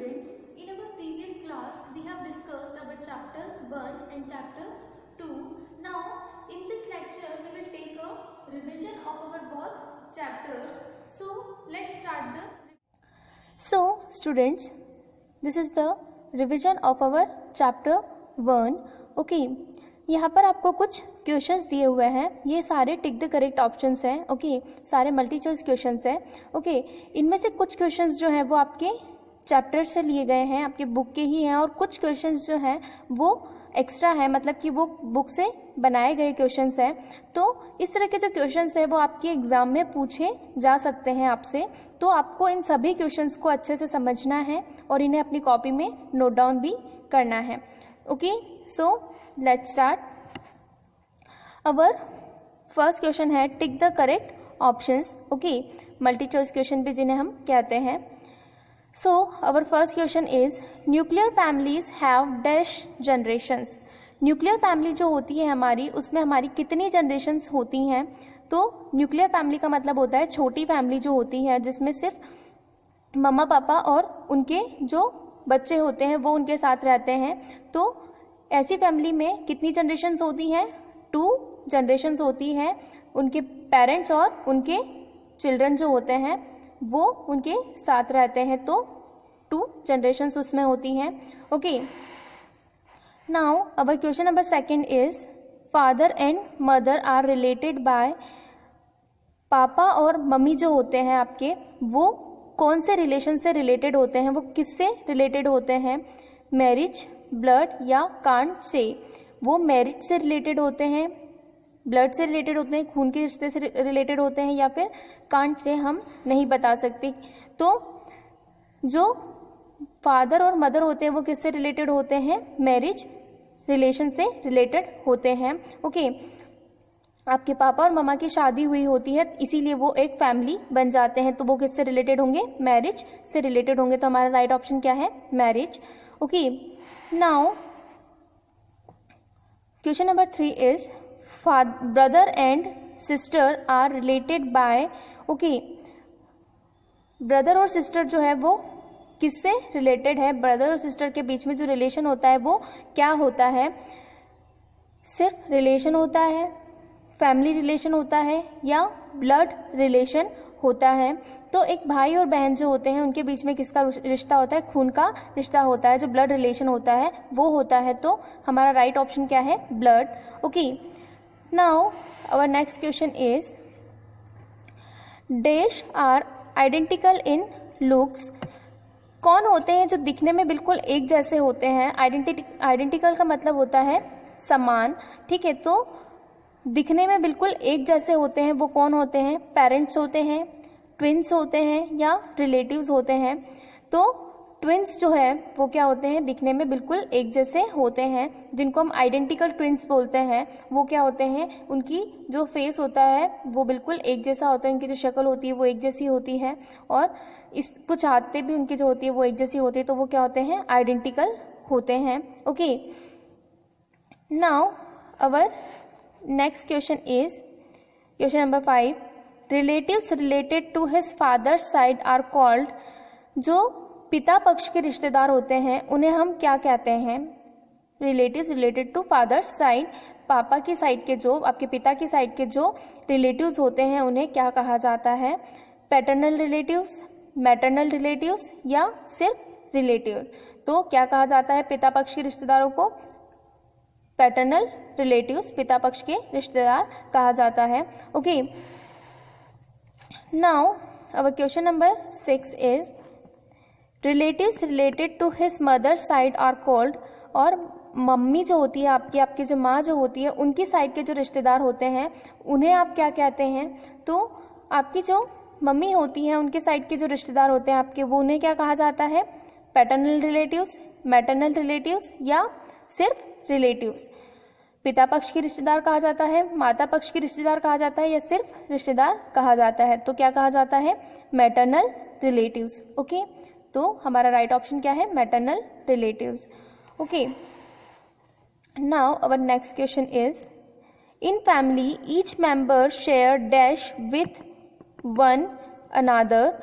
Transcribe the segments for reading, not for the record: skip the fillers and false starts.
students, in our previous class we have discussed about chapter 1 and chapter 2. Now in this lecture we will take a revision of our both chapters. So let's start the. So students, this is the revision of our chapter 1. Okay, यहाँ पर आपको कुछ questions दिए हुए हैं. ये सारे टिक the correct options हैं. ओके, सारे मल्टी चॉइस क्वेश्चंस हैं. ओके, इनमें से कुछ क्वेश्चंस जो हैं वो आपके चैप्टर से लिए गए हैं, आपके बुक के ही हैं, और कुछ क्वेश्चंस जो हैं वो एक्स्ट्रा है, मतलब कि वो बुक से बनाए गए क्वेश्चंस हैं. तो इस तरह के जो क्वेश्चंस हैं वो आपके एग्ज़ाम में पूछे जा सकते हैं आपसे. तो आपको इन सभी क्वेश्चंस को अच्छे से समझना है और इन्हें अपनी कॉपी में नोट डाउन भी करना है. Okay, so let's start. Our first question है tick the correct options. Okay, multi choice question भी जिन्हें हम कहते हैं. So our first question is nuclear families have dash generations. Nuclear family जो होती है हमारी, उसमें हमारी कितनी जनरेशंस होती हैं. तो न्यूक्लियर फैमिली का मतलब होता है छोटी फैमिली जो होती है, जिसमें सिर्फ मम्मा पापा और उनके जो बच्चे होते हैं वो उनके साथ रहते हैं. तो ऐसी फैमिली में कितनी जनरेशन्स होती हैं? 2 जनरेशन्स होती हैं. उनके पेरेंट्स और उनके चिल्ड्रन जो होते हैं वो उनके साथ रहते हैं. तो 2 जनरेशन्स उसमें होती हैं. Okay, now our question number second is father and mother are related by. पापा और मम्मी जो होते हैं आपके, वो कौन से रिलेशन से रिलेटेड होते हैं? वो किससे रिलेटेड होते हैं? मैरिज, ब्लड या कांट से? वो मैरिज से रिलेटेड होते हैं, ब्लड से रिलेटेड होते हैं, खून के रिश्ते से रिलेटेड होते हैं, या फिर कांट से हम नहीं बता सकते. तो जो फादर और मदर होते हैं वो किससे रिलेटेड होते हैं? मैरिज रिलेशन से रिलेटेड होते हैं. ओके, आपके पापा और मम्मा की शादी हुई होती है, इसीलिए वो एक फैमिली बन जाते हैं. तो वो किससे रिलेटेड होंगे? मैरिज से रिलेटेड होंगे. तो हमारा राइट ऑप्शन क्या है? Marriage. Okay, now question number 3 is brother and sister are related by. Okay, brother और सिस्टर जो है वो किससे रिलेटेड है? ब्रदर और सिस्टर के बीच में जो रिलेशन होता है वो क्या होता है? सिर्फ रिलेशन होता है, फैमिली रिलेशन होता है, या ब्लड रिलेशन होता है? तो एक भाई और बहन जो होते हैं उनके बीच में किसका रिश्ता होता है? खून का रिश्ता होता है. जो ब्लड रिलेशन होता है वो होता है. तो हमारा राइट ऑप्शन क्या है? Blood. Okay, now our next question is dash are identical in looks. कौन होते हैं जो दिखने में बिल्कुल एक जैसे होते हैं? आइडेंटिकल का मतलब होता है समान. ठीक है, तो दिखने में बिल्कुल एक जैसे होते हैं वो कौन होते हैं? पेरेंट्स होते हैं, ट्विंस होते हैं, या रिलेटिव्स होते हैं? तो ट्विंस जो है वो क्या होते हैं? दिखने में बिल्कुल एक जैसे होते हैं, जिनको हम आइडेंटिकल ट्विंस बोलते हैं. वो क्या होते हैं? उनकी जो फेस होता है वो बिल्कुल एक जैसा होता है, उनकी जो शक्ल होती है वो एक जैसी होती है, और इस कुछ आदतें भी उनकी जो होती है वो एक जैसी होती है. तो वो क्या होते हैं? आइडेंटिकल होते हैं. Okay, now our next question is question number 5. Relatives related to his father side are called. जो पिता पक्ष के रिश्तेदार होते हैं उन्हें हम क्या कहते हैं? Relatives related to father side, पापा की साइड के जो, आपके पिता की साइड के जो रिलेटिव्स होते हैं उन्हें क्या कहा जाता है? पैटर्नल रिलेटिव्स, मैटरनल रिलेटिव्स, या सिर्फ रिलेटिव्स? तो क्या कहा जाता है पिता पक्ष के रिश्तेदारों को? पैटर्नल रिलेटिव्स, पिता पक्ष के रिश्तेदार कहा जाता है. Okay, now our question number 6 is relatives related to his mother side are called. और मम्मी जो होती है आपकी, आपकी जो माँ जो होती है, उनकी साइड के जो रिश्तेदार होते हैं उन्हें आप क्या कहते हैं? तो आपकी जो मम्मी होती हैं उनके साइड के जो रिश्तेदार होते हैं आपके, वो उन्हें क्या कहा जाता है? पैटर्नल रिलेटिव्स, मैटरनल रिलेटिव्स, या सिर्फ रिलेटिव्स? पिता पक्ष के रिश्तेदार कहा जाता है, माता पक्ष के रिश्तेदार कहा जाता है, या सिर्फ रिश्तेदार कहा जाता है? तो क्या कहा जाता है? Maternal relatives. ओके, तो हमारा राइट ऑप्शन क्या है? Maternal relatives. Okay, now our next question is in family each member share dash with one another.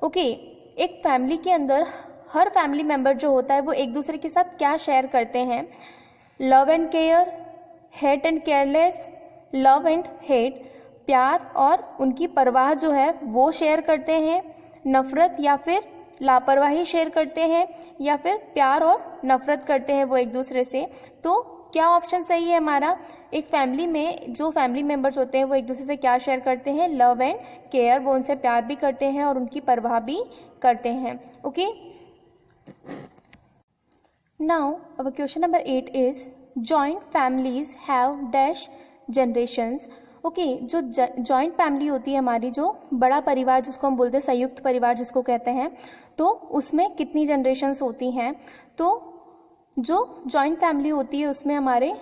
Okay, एक फैमिली के अंदर हर फैमिली मेम्बर जो होता है वो एक दूसरे के साथ क्या शेयर करते हैं? Love and care, hate and careless, love and hate, प्यार और उनकी परवाह जो है वो शेयर करते हैं, नफरत या फिर लापरवाही शेयर करते हैं, या फिर प्यार और नफरत करते हैं वो एक दूसरे से। तो क्या ऑप्शन सही है हमारा? एक फैमिली में जो फैमिली मेंबर्स होते हैं वो एक दूसरे से क्या शेयर करते हैं? लव एंड केयर, वो उनसे प्यार भी करते हैं और उनकी परवाह भी करते हैं। Okay, now our question number 8 is joint families have dash generations. Okay, जो जॉइंट फैमिली होती है हमारी, जो बड़ा परिवार जिसको हम बोलते हैं, संयुक्त परिवार जिसको कहते हैं, तो उसमें कितनी जनरेशन्स होती हैं? तो जो जॉइंट फैमिली होती है उसमें हमारे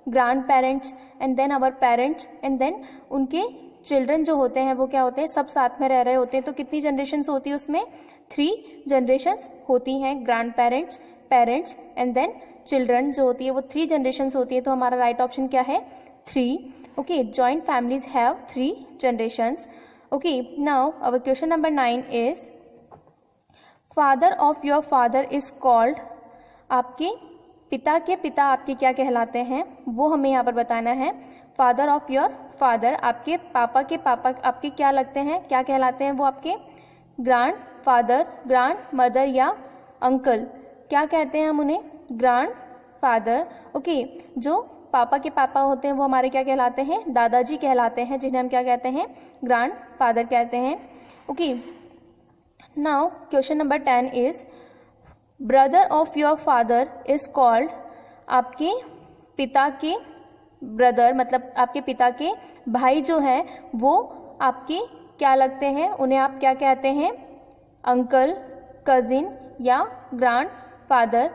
grandparents and then our parents and then उनके चिल्ड्रन जो होते हैं वो क्या होते हैं, सब साथ में रह रहे होते हैं। तो कितनी जनरेशन्स होती है उसमें? 3 जनरेशन्स होती हैं, grandparents, parents and then children जो होती है वो 3 जनरेशन्स होती है। तो हमारा राइट ऑप्शन क्या है? 3. Okay, joint families have 3 generations. Okay, now our question number 9 is father of your father is called. आपके पिता के पिता आपके क्या कहलाते हैं वो हमें यहाँ पर बताना है। फादर ऑफ योर फादर, आपके पापा के पापा आपके क्या लगते हैं, क्या कहलाते हैं वो आपके? ग्रैंड फादर, ग्रैंड मदर या अंकल, क्या कहते हैं हम उन्हें? Grand father. ओके, जो पापा के पापा होते हैं वो हमारे क्या कहलाते हैं? दादाजी कहलाते हैं, जिन्हें हम क्या कहते हैं? ग्रैंड फादर कहते हैं। Okay, now question number 10 is brother of your father is called. आपके पिता के ब्रदर मतलब आपके पिता के भाई जो हैं वो आपके क्या लगते हैं? उन्हें आप क्या कहते हैं? अंकल, कजिन या ग्रैंड फादर।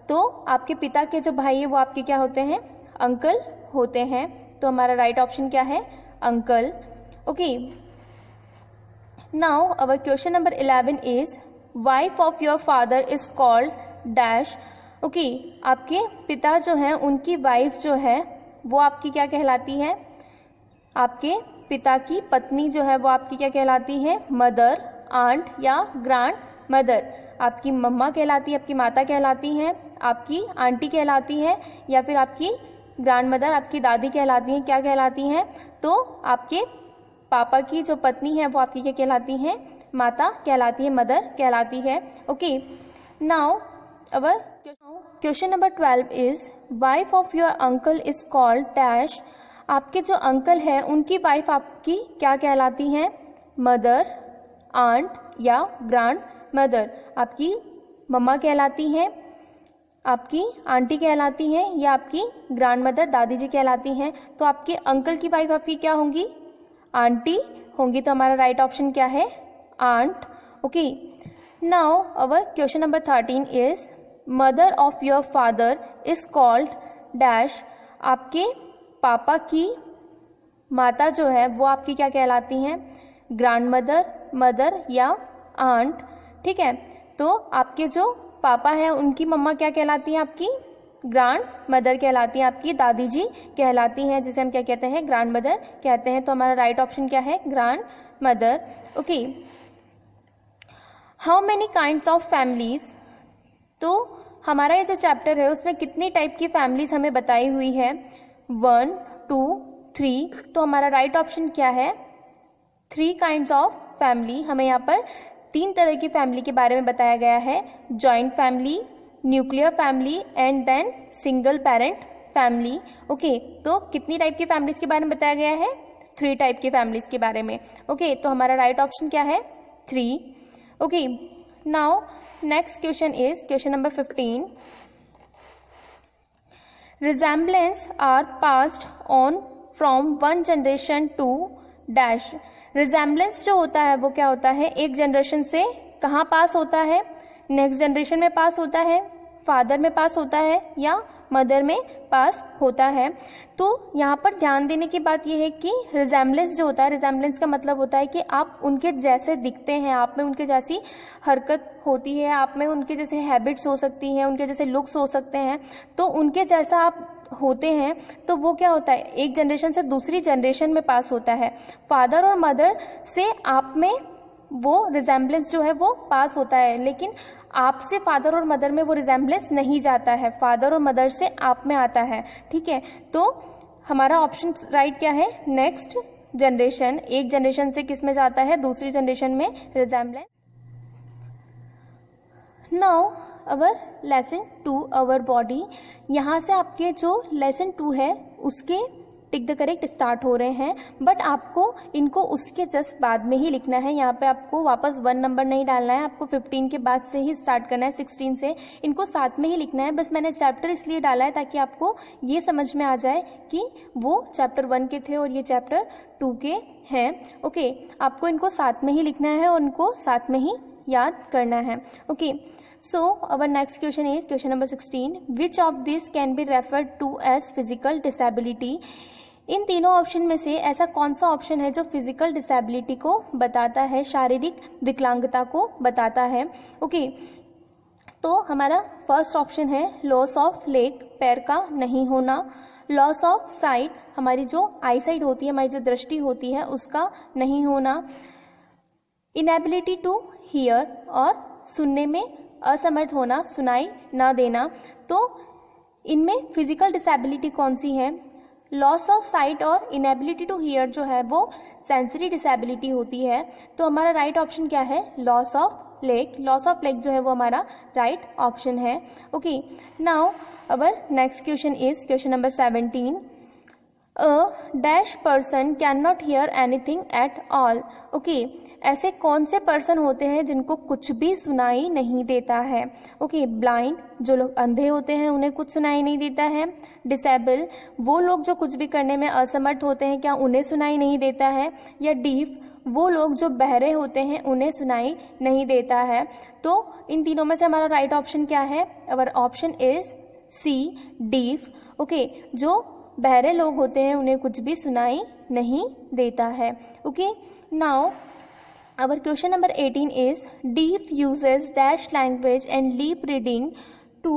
तो आपके पिता के जो भाई है वो आपके क्या होते हैं? अंकल होते हैं। तो हमारा राइट ऑप्शन क्या है? Uncle. Okay, now our question number 11 is wife of your father is called dash. Okay, आपके पिता जो हैं उनकी वाइफ जो है वो आपकी क्या कहलाती है? आपके पिता की पत्नी जो है वो आपकी क्या कहलाती है? मदर, आंट या ग्रैंड मदर। आपकी मम्मा कहलाती है, आपकी माता कहलाती हैं, आपकी आंटी कहलाती हैं या फिर आपकी ग्रैंड मदर, आपकी दादी कहलाती हैं। क्या कहलाती हैं? तो आपके पापा की जो पत्नी है वो आपकी क्या कहलाती हैं? माता कहलाती है, मदर कहलाती है। Okay, now our question number 12 is wife of your uncle is called dash. आपके जो अंकल हैं उनकी वाइफ आपकी क्या कहलाती हैं? मदर, आंट या ग्रैंड मदर। आपकी मम्मा कहलाती हैं, आपकी आंटी कहलाती हैं या आपकी ग्रैंड मदर दादी जी कहलाती हैं। तो आपके अंकल की वाइफ आपकी क्या होंगी? आंटी होंगी। तो हमारा राइट ऑप्शन क्या है? Aunt. Okay, now our question number 13 is mother of your father is called dash. आपके पापा की माता जो है वो आपकी क्या कहलाती हैं? ग्रैंड मदर, मदर या आंट। ठीक है, तो आपके जो पापा हैं उनकी मम्मा क्या कहलाती हैं? आपकी ग्रैंड मदर कहलाती हैं, आपकी दादी जी कहलाती हैं, जिसे हम क्या कहते हैं? ग्रैंड मदर कहते हैं। तो हमारा राइट ऑप्शन क्या है? Grand mother. Okay, how many kinds of families. तो हमारा ये जो चैप्टर है उसमें कितनी टाइप की फैमिलीज हमें बताई हुई है? 1, 2, 3। तो हमारा राइट ऑप्शन क्या है? 3 काइंड्स ऑफ फैमिली। हमें यहाँ पर 3 तरह की फैमिली के बारे में बताया गया है। Joint family, nuclear family and then single parent family. Okay, तो कितनी टाइप की फैमिलीज के बारे में बताया गया है? 3 टाइप की फैमिलीज के बारे में। ओके, तो हमारा राइट ऑप्शन क्या है? 3। Okay, now next question is question number 15। Resemblance are passed on from one generation to dash. Resemblance जो होता है वो क्या होता है? एक जनरेशन से कहाँ पास होता है? नेक्स्ट जनरेशन में पास होता है, फादर में पास होता है या मदर में पास होता है। तो यहाँ पर ध्यान देने की बात यह है कि रिजेम्बलेंस जो होता है, रिजेम्बलेंस का मतलब होता है कि आप उनके जैसे दिखते हैं, आप में उनके जैसी हरकत होती है, आप में उनके जैसे हैबिट्स हो सकती हैं, उनके जैसे लुक्स हो सकते हैं। तो उनके जैसा आप होते हैं तो वो क्या होता है? एक जनरेशन से दूसरी जनरेशन में पास होता है। फादर और मदर से आप में वो रिजेम्बलेंस जो है वो पास होता है, लेकिन आप से फादर और मदर में वो रिजेम्बलेंस नहीं जाता है, फादर और मदर से आप में आता है, ठीक है। तो हमारा ऑप्शन राइट क्या है, नेक्स्ट जनरेशन, एक जनरेशन से किस में जाता है, दूसरी जनरेशन में resemblance. Now our lesson 2 our body, यहाँ से आपके जो लेसन 2 है उसके टिक द करेक्ट स्टार्ट हो रहे हैं, बट आपको इनको उसके जस्ट बाद में ही लिखना है। यहाँ पे आपको वापस 1 नंबर नहीं डालना है, आपको 15 के बाद से ही स्टार्ट करना है, 16 से, इनको साथ में ही लिखना है। बस मैंने चैप्टर इसलिए डाला है ताकि आपको ये समझ में आ जाए कि वो चैप्टर 1 के थे और ये चैप्टर 2 के हैं। ओके, आपको इनको साथ में ही लिखना है और उनको साथ में ही याद करना है। Okay, so our next question is question number 16, which of these can be referred to as physical disability? इन तीनों ऑप्शन में से ऐसा कौन सा ऑप्शन है जो फिजिकल डिसेबिलिटी को बताता है, शारीरिक विकलांगता को बताता है। ओके, तो हमारा फर्स्ट ऑप्शन है लॉस ऑफ लेग, पैर का नहीं होना, लॉस ऑफ साइट, हमारी जो आई साइट होती है, हमारी जो दृष्टि होती है उसका नहीं होना, इनएबिलिटी टू हियर, और सुनने में असमर्थ होना, सुनाई ना देना। तो इनमें फिजिकल डिसेबिलिटी कौन सी है, लॉस ऑफ साइट और इनएबिलिटी टू हियर जो है वो सेंसरी डिसेबिलिटी होती है। तो हमारा राइट ऑप्शन क्या है, loss of leg, loss of leg जो है वो हमारा राइट ऑप्शन है। Okay, now our next question is question number 17, a dash person can not hear anything at all. Okay, ऐसे कौन से पर्सन होते हैं जिनको कुछ भी सुनाई नहीं देता है। ओके, ब्लाइंड, जो लोग अंधे होते हैं उन्हें कुछ सुनाई नहीं देता है, डिसेबल, वो लोग जो कुछ भी करने में असमर्थ होते हैं क्या उन्हें सुनाई नहीं देता है, या डीफ, वो लोग जो बहरे होते हैं उन्हें सुनाई नहीं देता है। तो इन तीनों में से हमारा राइट ऑप्शन क्या है, our option is C, deaf. Okay, जो बहरे लोग होते हैं उन्हें कुछ भी सुनाई नहीं देता है। Okay, now our question number 18 is deaf uses dash language and lip reading to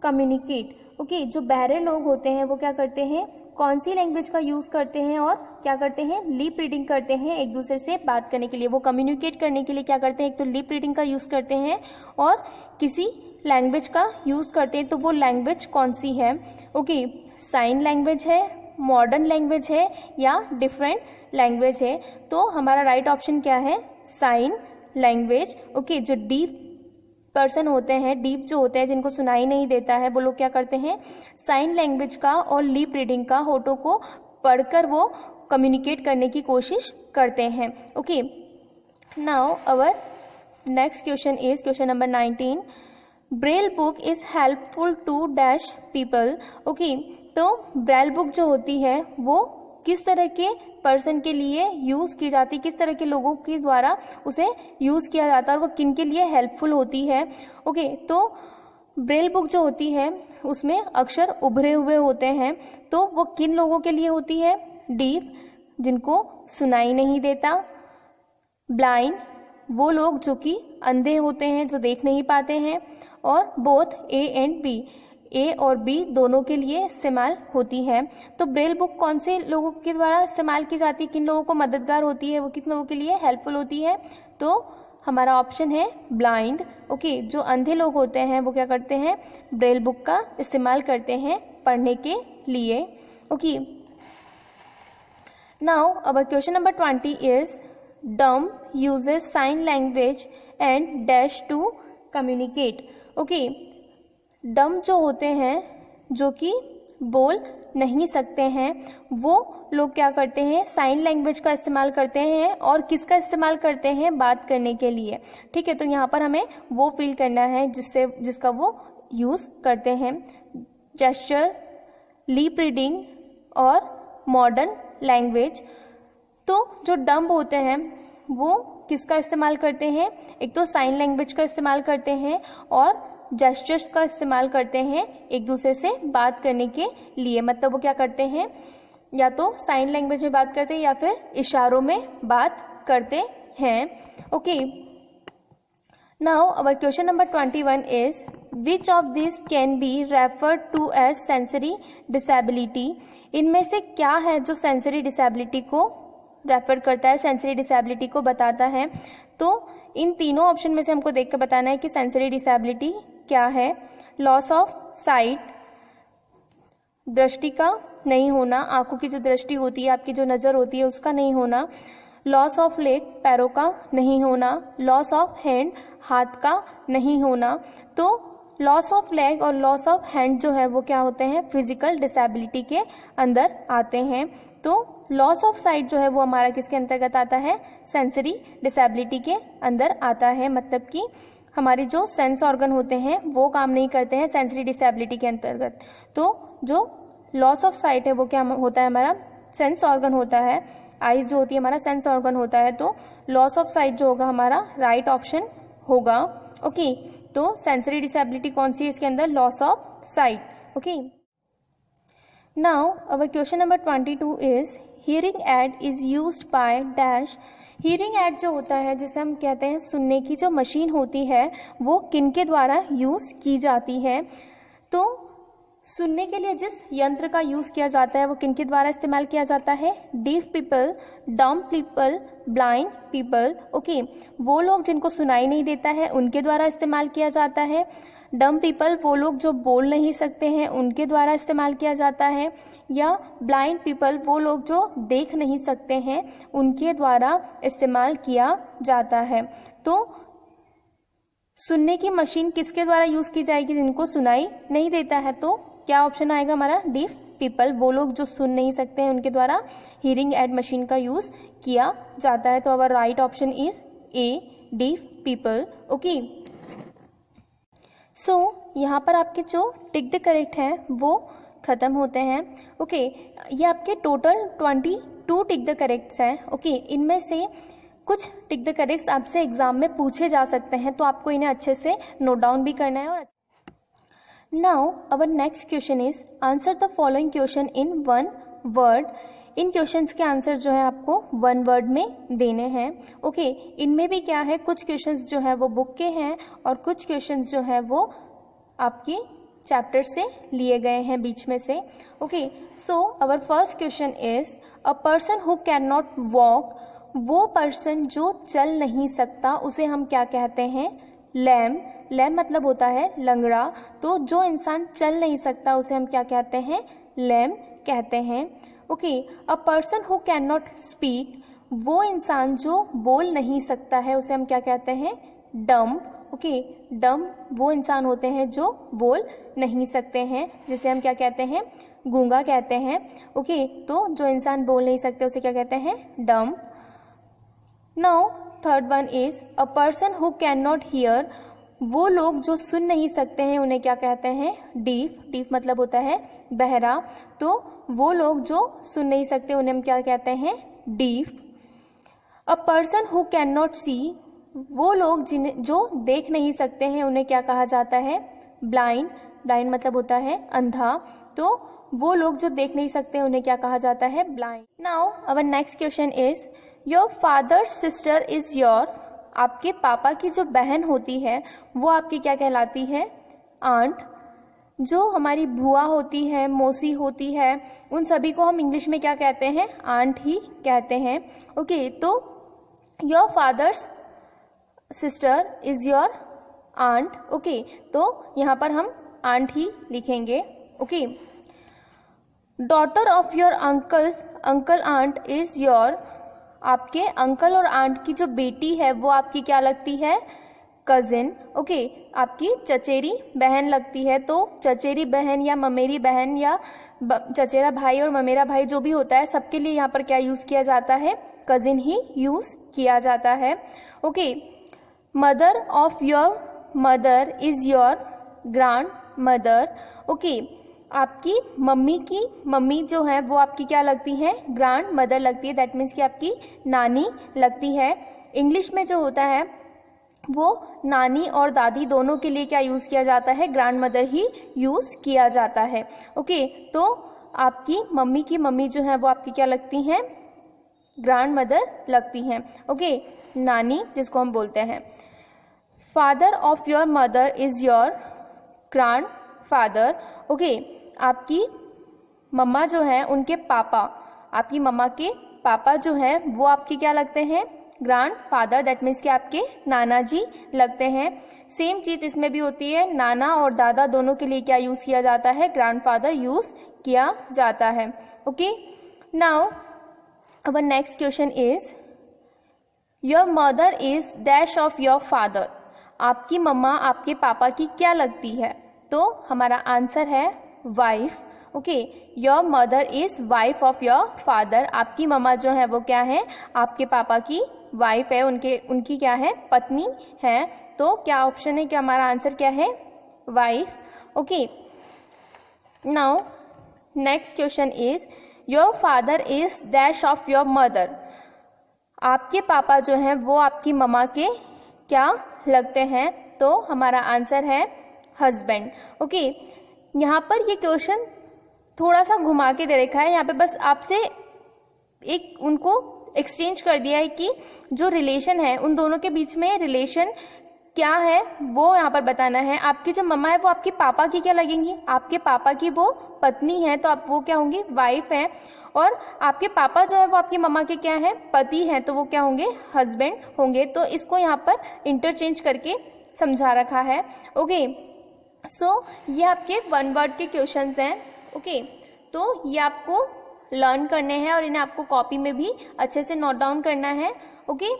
communicate। Okay, जो बहरे लोग होते हैं वो क्या करते हैं, कौन सी लैंग्वेज का यूज़ करते हैं और क्या करते हैं, लिप रीडिंग करते हैं एक दूसरे से बात करने के लिए। वो कम्युनिकेट करने के लिए क्या करते हैं, एक तो लिप रीडिंग का यूज़ करते हैं और किसी लैंग्वेज का यूज़ करते हैं। तो वो लैंग्वेज कौन सी है, ओके, साइन लैंग्वेज है, मॉडर्न लैंग्वेज है, या डिफरेंट लैंग्वेज है। तो हमारा राइट ऑप्शन क्या है, साइन लैंग्वेज। ओके, जो डीफ पर्सन होते हैं, डीफ जो होते हैं जिनको सुनाई नहीं देता है, वो लोग क्या करते हैं, साइन लैंग्वेज का और लिप रीडिंग का, होठों को पढ़कर वो कम्युनिकेट करने की कोशिश करते हैं। Okay, now our next question is question number 19, Braille book is helpful to dash people. Okay, तो ब्रेल बुक जो होती है वो किस तरह के पर्सन के लिए यूज़ की जाती है, किस तरह के लोगों के द्वारा उसे यूज़ किया जाता है और वो किन के लिए हेल्पफुल होती है। ओके, तो ब्रेल बुक जो होती है उसमें अक्षर उभरे हुए होते हैं, तो वो किन लोगों के लिए होती है, डीफ, जिनको सुनाई नहीं देता, ब्लाइंड, वो लोग जो कि अंधे होते हैं, जो देख नहीं पाते हैं, और बोथ ए एंड बी, ए और बी दोनों के लिए इस्तेमाल होती है। तो ब्रेल बुक कौन से लोगों के द्वारा इस्तेमाल की जाती है, किन लोगों को मददगार होती है, वो किन लोगों के लिए हेल्पफुल होती है। तो हमारा ऑप्शन है ब्लाइंड। ओके, जो अंधे लोग होते हैं वो क्या करते हैं, ब्रेल बुक का इस्तेमाल करते हैं पढ़ने के लिए। Okay, now our question number 20 is dumb uses sign language and dash to communicate. Okay, dumb जो होते हैं, जो कि बोल नहीं सकते हैं, वो लोग क्या करते हैं, साइन लैंग्वेज का इस्तेमाल करते हैं, और किसका इस्तेमाल करते हैं, बात करने के लिए। ठीक है, तो यहाँ पर हमें वो फील करना है जिसका वो यूज़ करते हैं, जेस्चर, लिप रीडिंग और मॉडर्न लैंग्वेज। तो जो डम्ब होते हैं वो किसका इस्तेमाल करते हैं, एक तो साइन लैंग्वेज का इस्तेमाल करते हैं और जेस्चर्स का इस्तेमाल करते हैं एक दूसरे से बात करने के लिए। मतलब वो क्या करते हैं, या तो साइन लैंग्वेज में बात करते हैं या फिर इशारों में बात करते हैं। Okay, now our question number 21 is which of this can be referred to as sensory disability. इनमें से क्या है जो सेंसरी डिसेबिलिटी को रेफर करता है, सेंसरी डिसेबिलिटी को बताता है। तो इन तीनों ऑप्शन में से हमको देख कर बताना है कि सेंसरी डिसेबिलिटी क्या है। लॉस ऑफ साइट, दृष्टि का नहीं होना, आंखों की जो दृष्टि होती है, आपकी जो नज़र होती है उसका नहीं होना। लॉस ऑफ लेग, पैरों का नहीं होना। लॉस ऑफ हैंड, हाथ का नहीं होना। तो लॉस ऑफ लेग और लॉस ऑफ हैंड जो है वो क्या होते हैं, फिजिकल डिसेबिलिटी के अंदर आते हैं। तो लॉस ऑफ साइट जो है वो हमारा किसके अंतर्गत आता है, सेंसरी डिसेबिलिटी के अंदर आता है। मतलब कि हमारे जो सेंस ऑर्गन होते हैं वो काम नहीं करते हैं सेंसरी डिसेबिलिटी के अंतर्गत। तो जो लॉस ऑफ साइट है वो क्या होता है, हमारा सेंस ऑर्गन होता है। आइज जो होती है हमारा सेंस ऑर्गन होता है। तो लॉस ऑफ साइट जो होगा हमारा राइट ऑप्शन होगा। ओके, तो सेंसरी डिसेबिलिटी कौन सी है इसके अंदर, loss of site. Okay, now our question number 22 is hearing aid is used by dash. Hearing aid जो होता है, जिसे हम कहते हैं सुनने की जो मशीन होती है, वो किनके द्वारा यूज़ की जाती है। तो सुनने के लिए जिस यंत्र का यूज़ किया जाता है वो किनके द्वारा इस्तेमाल किया जाता है, deaf people, dumb people, blind people. Okay, वो लोग जिनको सुनाई नहीं देता है उनके द्वारा इस्तेमाल किया जाता है। डम्ब पीपल, वो लोग जो बोल नहीं सकते हैं उनके द्वारा इस्तेमाल किया जाता है। या ब्लाइंड पीपल, वो लोग जो देख नहीं सकते हैं उनके द्वारा इस्तेमाल किया जाता है। तो सुनने की मशीन किसके द्वारा यूज़ की जाएगी, जिनको सुनाई नहीं देता है। तो क्या ऑप्शन आएगा हमारा, डीफ पीपल, वो लोग जो सुन नहीं सकते हैं उनके द्वारा हियरिंग एड मशीन का यूज़ किया जाता है। तो our right option is A, deaf people. Okay, so यहाँ पर आपके जो टिक द करेक्ट हैं वो ख़त्म होते हैं। ओके, ये आपके टोटल 22 टिक द करेक्ट्स हैं। ओके, इनमें से कुछ टिक द करेक्ट्स आपसे एग्जाम में पूछे जा सकते हैं, तो आपको इन्हें अच्छे से नोट डाउन भी करना है। और now our next question is answer the following question in one word. In questions के आंसर जो है आपको वन वर्ड में देने हैं। ओके, इनमें भी क्या है, कुछ क्वेश्चंस जो है वो बुक के हैं और कुछ क्वेश्चंस जो है वो आपके चैप्टर से लिए गए हैं बीच में से। Okay, so our first question is a person who can not walk. वो पर्सन जो चल नहीं सकता उसे हम क्या कहते हैं, लैम। लैम मतलब होता है लंगड़ा। तो जो इंसान चल नहीं सकता उसे हम क्या कहते हैं, लैम कहते हैं। Okay, a person who can not speak, वो इंसान जो बोल नहीं सकता है उसे हम क्या कहते हैं, डम। ओके, डम वो इंसान होते हैं जो बोल नहीं सकते हैं, जिसे हम क्या कहते हैं, गूंगा कहते हैं। ओके, तो जो इंसान बोल नहीं सकते उसे क्या कहते हैं, डम। Now third one is a person who can not here. वो लोग जो सुन नहीं सकते हैं उन्हें क्या कहते हैं, डीफ। डीफ मतलब होता है बहरा। तो वो लोग जो सुन नहीं सकते उन्हें हम क्या कहते हैं, deaf. A person who can not see, वो लोग जिन्हें जो देख नहीं सकते हैं उन्हें क्या कहा जाता है, ब्लाइंड। ब्लाइंड मतलब होता है अंधा। तो वो लोग जो देख नहीं सकते उन्हें क्या कहा जाता है, blind. Now our next question is your father sister is your. आपके पापा की जो बहन होती है वो आपकी क्या कहलाती है, आंट। जो हमारी बुआ होती है, मौसी होती है, उन सभी को हम इंग्लिश में क्या कहते हैं, आंट ही कहते हैं। ओके, तो your father's sister is your aunt. Okay, तो यहाँ पर हम आंट ही लिखेंगे। Okay, daughter of your uncle aunt is your. आपके अंकल और आंट की जो बेटी है वो आपकी क्या लगती है, कजिन। ओके, आपकी चचेरी बहन लगती है। तो चचेरी बहन या ममेरी बहन या चचेरा भाई और ममेरा भाई जो भी होता है, सबके लिए यहाँ पर क्या यूज़ किया जाता है, कजिन ही यूज़ किया जाता है। Okay, mother of your mother is your grand mother. Okay, आपकी मम्मी की मम्मी जो है वो आपकी क्या लगती है, ग्रैंड मदर लगती है। दैट मीन्स कि आपकी नानी लगती है। इंग्लिश में जो होता है वो नानी और दादी दोनों के लिए क्या यूज़ किया जाता है, ग्रैंड मदर ही यूज़ किया जाता है। ओके, तो आपकी मम्मी की मम्मी जो है वो आपकी क्या लगती हैं, ग्रैंड मदर लगती हैं। ओके, नानी जिसको हम बोलते हैं। Father of your mother is your grand father. Okay, आपकी मम्मा जो है उनके पापा, आपकी मम्मा के पापा जो हैं वो आपकी क्या लगते हैं, ग्रैंडफादर, दैट मीन्स कि आपके नाना जी लगते हैं। सेम चीज़ इसमें भी होती है, नाना और दादा दोनों के लिए क्या यूज़ किया जाता है, ग्रैंडफादर यूज़ किया जाता है। Okay, now our next question is your mother is dash of your father. आपकी मम्मा आपके पापा की क्या लगती है? तो हमारा आंसर है wife. Okay, your mother is wife of your father. आपकी मम्मा जो है वो क्या है, आपके पापा की वाइफ है, उनकी क्या है, पत्नी है। तो क्या ऑप्शन है, क्या हमारा आंसर क्या है, wife. Okay, now next question is your father is dash of your mother. आपके पापा जो हैं वो आपकी मम्मा के क्या लगते हैं? तो हमारा आंसर है हस्बैंड। ओके, यहाँ पर ये क्वेश्चन थोड़ा सा घुमा के दे रखा है, यहाँ पे बस आपसे एक उनको एक्सचेंज कर दिया है कि जो रिलेशन है उन दोनों के बीच में रिलेशन क्या है वो यहाँ पर बताना है। आपकी जो मम्मा है वो आपके पापा की क्या लगेंगी, आपके पापा की वो पत्नी है, तो आप वो क्या होंगी, वाइफ है। और आपके पापा जो है वो आपकी मम्मा के क्या है, पति हैं, तो वो क्या होंगे, हस्बैंड होंगे। तो इसको यहाँ पर इंटरचेंज करके समझा रखा है। ओके, सो ये आपके वन वर्ड के क्वेश्चंस हैं। ओके, तो ये आपको लर्न करने हैं और इन्हें आपको कॉपी में भी अच्छे से नोट डाउन करना है। ओके,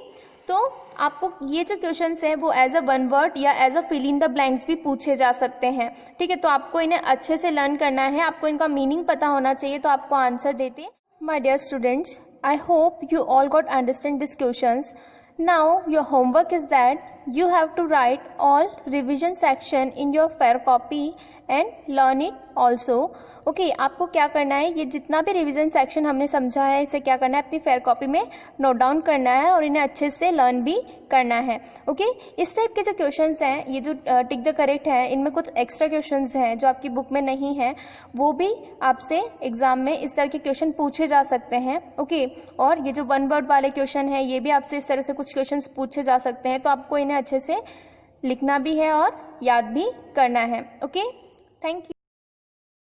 तो आपको ये जो क्वेश्चंस हैं वो एज अ वन वर्ड या as a fill in the blanks भी पूछे जा सकते हैं। ठीक है, तो आपको इन्हें अच्छे से लर्न करना है, आपको इनका मीनिंग पता होना चाहिए, तो आपको आंसर देते। My dear students, I hope you all got understand this questions. Now your homework is that you have to write all revision section in your fair copy and learn it also. Okay, आपको क्या करना है, ये जितना भी revision section हमने समझा है इसे क्या करना है, अपनी फेयर कॉपी में नोट डाउन करना है और इन्हें अच्छे से लर्न भी करना है। ओके, इस टाइप के जो क्वेश्चंस हैं, ये जो टिक द करेक्ट है, इनमें कुछ एक्स्ट्रा क्वेश्चंस हैं जो आपकी बुक में नहीं है, वो भी आपसे एग्जाम में इस तरह के क्वेश्चन पूछे जा सकते हैं। ओके, और ये जो वन वर्ड वाले क्वेश्चन हैं ये भी आपसे इस तरह से कुछ क्वेश्चन पूछे जा सकते हैं, तो आपको इन्हें अच्छे से लिखना भी है और याद भी करना है। Okay, thank you.